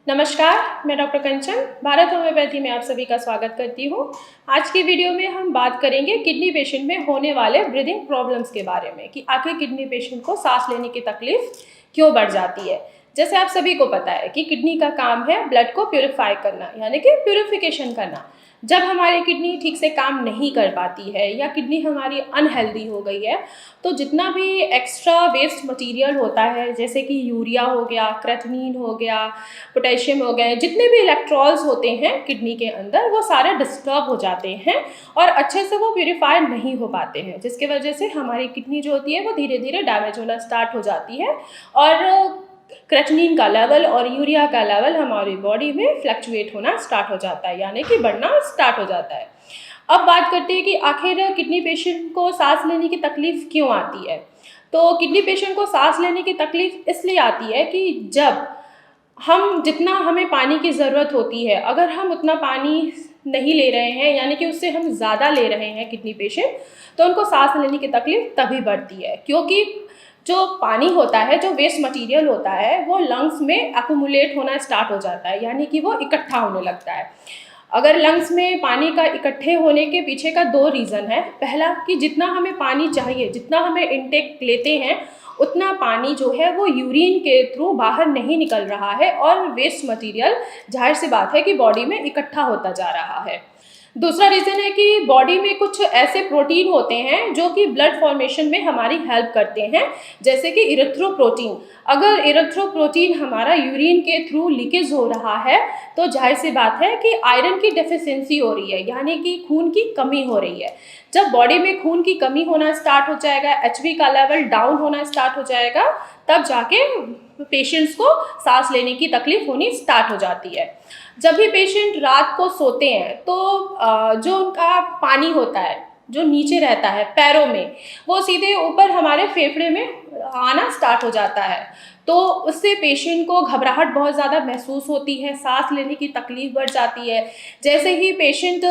नमस्कार, मैं डॉक्टर कंचन भारत होम्योपैथी में आप सभी का स्वागत करती हूँ। आज की वीडियो में हम बात करेंगे किडनी पेशेंट में होने वाले ब्रीदिंग प्रॉब्लम्स के बारे में कि आखिर किडनी पेशेंट को सांस लेने की तकलीफ क्यों बढ़ जाती है। जैसे आप सभी को पता है कि किडनी का काम है ब्लड को प्यूरिफाई करना, यानी कि प्यूरिफिकेशन करना। जब हमारी किडनी ठीक से काम नहीं कर पाती है या किडनी हमारी अनहेल्दी हो गई है, तो जितना भी एक्स्ट्रा वेस्ट मटेरियल होता है, जैसे कि यूरिया हो गया, क्रेटिनिन हो गया, पोटेशियम हो गए, जितने भी इलेक्ट्रॉल्स होते हैं किडनी के अंदर, वो सारे डिस्टर्ब हो जाते हैं और अच्छे से वो प्यूरिफाई नहीं हो पाते हैं, जिसके वजह से हमारी किडनी जो होती है वो धीरे धीरे डैमेज होना स्टार्ट हो जाती है और क्रेटिनिन का लेवल और यूरिया का लेवल हमारी बॉडी में फ्लक्चुएट होना स्टार्ट हो जाता है, यानी कि बढ़ना स्टार्ट हो जाता है। अब बात करते हैं कि आखिर किडनी पेशेंट को सांस लेने की तकलीफ क्यों आती है। तो किडनी पेशेंट को सांस लेने की तकलीफ इसलिए आती है कि जब जितना हमें पानी की ज़रूरत होती है, अगर हम उतना पानी नहीं ले रहे हैं, यानी कि उससे हम ज़्यादा ले रहे हैं किडनी पेशेंट, तो उनको सांस लेने की तकलीफ तभी बढ़ती है, क्योंकि जो पानी होता है, जो वेस्ट मटेरियल होता है, वो लंग्स में एक्यूमुलेट होना स्टार्ट हो जाता है, यानी कि वो इकट्ठा होने लगता है। अगर लंग्स में पानी का इकट्ठे होने के पीछे का दो रीज़न है। पहला कि जितना हमें पानी चाहिए, जितना हमें इनटेक लेते हैं, उतना पानी जो है वो यूरिन के थ्रू बाहर नहीं निकल रहा है और वेस्ट मटेरियल जाहिर सी बात है कि बॉडी में इकट्ठा होता जा रहा है। दूसरा रीज़न है कि बॉडी में कुछ ऐसे प्रोटीन होते हैं जो कि ब्लड फॉर्मेशन में हमारी हेल्प करते हैं, जैसे कि इरिथ्रोप्रोटीन। अगर इरिथ्रोप्रोटीन हमारा यूरिन के थ्रू लीकेज हो रहा है, तो जाहिर सी बात है कि आयरन की डेफिशिएंसी हो रही है, यानी कि खून की कमी हो रही है। जब बॉडी में खून की कमी होना स्टार्ट हो जाएगा, एचबी का लेवल डाउन होना स्टार्ट हो जाएगा, तब जाके पेशेंट्स को सांस लेने की तकलीफ होनी स्टार्ट हो जाती है। जब भी पेशेंट रात को सोते हैं, तो जो उनका पानी होता है जो नीचे रहता है पैरों में, वो सीधे ऊपर हमारे फेफड़े में आना स्टार्ट हो जाता है। तो उससे पेशेंट को घबराहट बहुत ज़्यादा महसूस होती है, सांस लेने की तकलीफ बढ़ जाती है। जैसे ही पेशेंट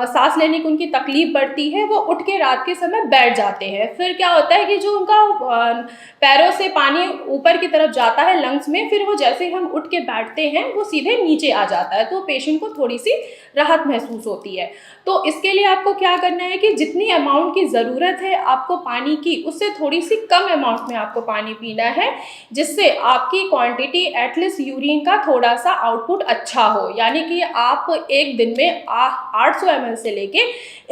सांस लेने की उनकी तकलीफ बढ़ती है, वो उठ के रात के समय बैठ जाते हैं। फिर क्या होता है कि जो उनका पैरों से पानी ऊपर की तरफ जाता है लंग्स में, फिर वो जैसे ही हम उठ के बैठते हैं वो सीधे नीचे आ जाता है, तो पेशेंट को थोड़ी सी राहत महसूस होती है। तो इसके लिए आपको क्या करना है कि जितनी अमाउंट की ज़रूरत है आपको पानी की, उससे थोड़ी सी कम अमाउंट में आपको पानी पीना है, जिससे आपकी क्वांटिटी एटलीस्ट यूरिन का थोड़ा सा आउटपुट अच्छा हो। यानी कि आप एक दिन में 800 ml से लेके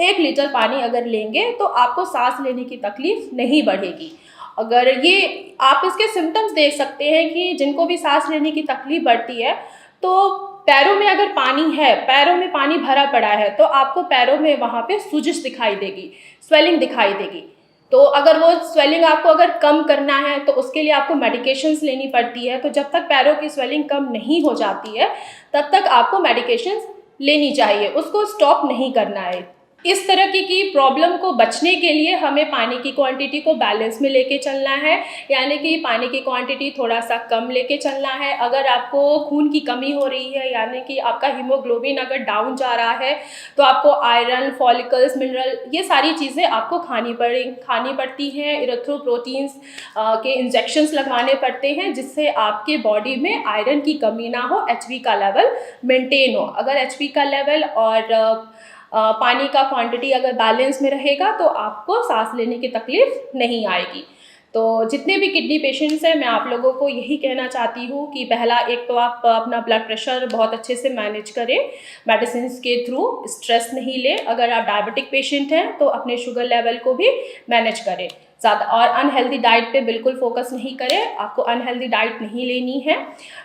1 लीटर पानी अगर लेंगे तो आपको सांस लेने की तकलीफ नहीं बढ़ेगी। अगर ये आप इसके सिम्टम्स देख सकते हैं कि जिनको भी सांस लेने की तकलीफ बढ़ती है, तो पैरों में अगर पानी है, पैरों में पानी भरा पड़ा है, तो आपको पैरों में वहाँ पे सूजश दिखाई देगी, स्वेलिंग दिखाई देगी। तो अगर वो स्वेलिंग आपको अगर कम करना है, तो उसके लिए आपको मेडिकेशंस लेनी पड़ती है। तो जब तक पैरों की स्वेलिंग कम नहीं हो जाती है, तब तक आपको मेडिकेशंस लेनी चाहिए, उसको स्टॉप नहीं करना है। इस तरह की प्रॉब्लम को बचने के लिए हमें पानी की क्वांटिटी को बैलेंस में लेके चलना है, यानी कि पानी की क्वांटिटी थोड़ा सा कम लेके चलना है। अगर आपको खून की कमी हो रही है, यानी कि आपका हीमोग्लोबिन अगर डाउन जा रहा है, तो आपको आयरन, फॉलिकल्स, मिनरल, ये सारी चीज़ें आपको खानी पड़ती हैं। इरिथ्रोप्रोटीन्स के इंजेक्शंस लगवाने पड़ते हैं, जिससे आपके बॉडी में आयरन की कमी ना हो, एचबी का लेवल मेंटेन हो। अगर एचबी का लेवल और पानी का क्वांटिटी अगर बैलेंस में रहेगा, तो आपको सांस लेने की तकलीफ नहीं आएगी। तो जितने भी किडनी पेशेंट्स हैं, मैं आप लोगों को यही कहना चाहती हूँ कि पहला एक तो आप अपना ब्लड प्रेशर बहुत अच्छे से मैनेज करें, मेडिसिन के थ्रू स्ट्रेस नहीं लें। अगर आप डायबिटिक पेशेंट हैं, तो अपने शुगर लेवल को भी मैनेज करें ज़्यादा, और अनहेल्दी डाइट पे बिल्कुल फोकस नहीं करें। आपको अनहेल्दी डाइट नहीं लेनी है।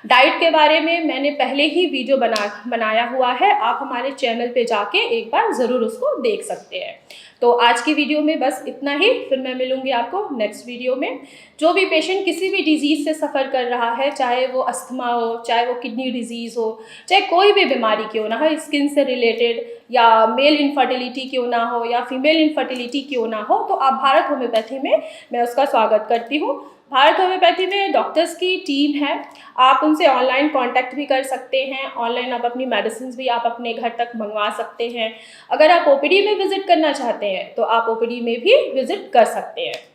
डाइट के बारे में मैंने पहले ही वीडियो बनाया हुआ है, आप हमारे चैनल पे जाके एक बार ज़रूर उसको देख सकते हैं। तो आज की वीडियो में बस इतना ही, फिर मैं मिलूँगी आपको नेक्स्ट वीडियो में। जो भी पेशेंट किसी भी डिजीज़ से सफ़र कर रहा है, चाहे वो अस्थमा हो, चाहे वो किडनी डिजीज़ हो, चाहे कोई भी बीमारी क्यों ना हो, स्किन से रिलेटेड, या मेल इनफर्टिलिटी क्यों ना हो, या फीमेल इनफर्टिलिटी क्यों ना हो, तो आप भारत होम्योपैथी में मैं उसका स्वागत करती हूँ। भारत होम्योपैथी में डॉक्टर्स की टीम है, आप उनसे ऑनलाइन कांटेक्ट भी कर सकते हैं। ऑनलाइन आप अपनी मेडिसिन भी आप अपने घर तक मंगवा सकते हैं। अगर आप ओपीडी में विजिट करना चाहते हैं, तो आप ओपीडी में भी विजिट कर सकते हैं।